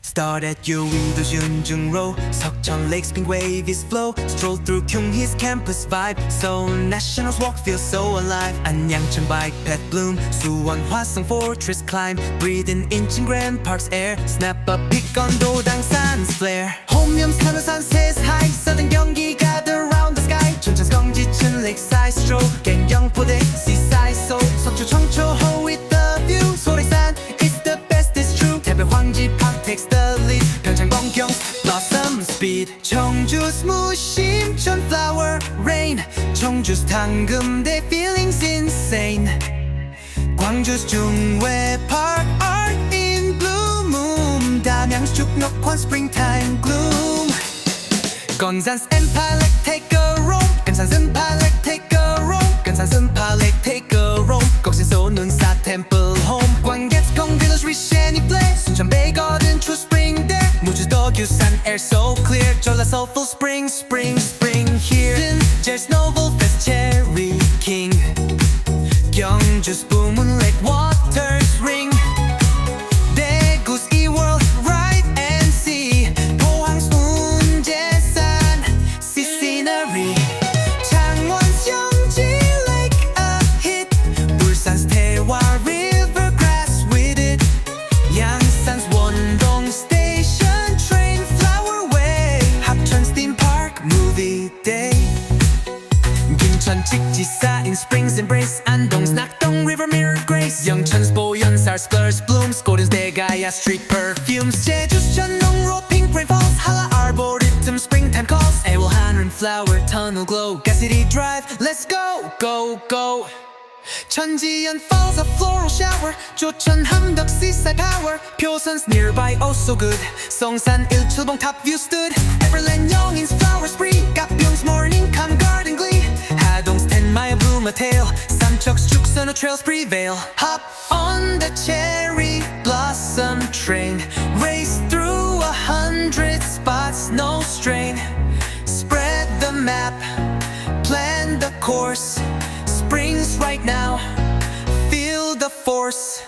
Start at Uido Junjung Sokchon Lake's pink wave is flow. Stroll through Kyunghee campus vibe. So Nationals walk feels so alive. Anyangchang bike pet bloom. Suwon Hwasong fortress climb. Breathing in Grand Park's air. Snap a pic on Dodang San's flare. Homyeom Sanosan says hi. Southern Gyeonggi gather round the sky. Chuncheon's Gyeonggi lakeside stroll. Gangyongpo-dae seaside so. Sokcho Chongcho Ho with the view. Soresan it's the best, it's true. Taebae Hwangji Park takes the lead. Pyeongchang Bongkyung's blossom speed. Cheongju's Mushim Flower rain. Cheongju's Tangumdae feelings insane. Gwangju's Jungwae Park art in bloom. Damyang's Chuknokwan springtime gloom. Gonsan's Empire take a roam. Gonsan's Empire take a roam. Gonsan's Empire take a roam. Goksin Sonunsa temple home. Gwangget's Gong village reach any place. Suncheon Bay garden true spring there. Muju's Doggyusan air so clear. Jeolla soulful spring, spring, spring here. Je's novel fest cherry king. Gyeongju's Bumun Lake waters ring. Daegu's E-world ride and see. Pohang's Unjesan see scenery. Changwon's Yeongji Lake a hit. Ulsan's Taewa river grass with it. Yangsan's Wondong station train flower way. Hapcheon's theme park movie day. Gimcheon Chikjisa in spring's embrace. Andong's Nakdong river mirror grace. Yeongcheon's Boyeonsar splurs blooms. Golden's Daegaya street perfumes. Jeju's Cheongnong pink rain falls. Hala arboretum springtime calls. Aewol Hanrim flower tunnel glow. Gascity drive let's go, go, go. Cheonjiyeon falls a floral shower. Jocheon Hamdeok seaside power. Pyosun's nearby oh so good. Songsan Ilchulbong top view stood. Everland Yongin's flower spree. Gapyeong's morning come garden glee. Hadong's 10-mile bloom a tale. Samcheok's Chukseonho trails prevail. Hop on the cherry blossom train. Race through 100 spots, no strain. Spread the map, plan the course. Spring's right now, feel the force.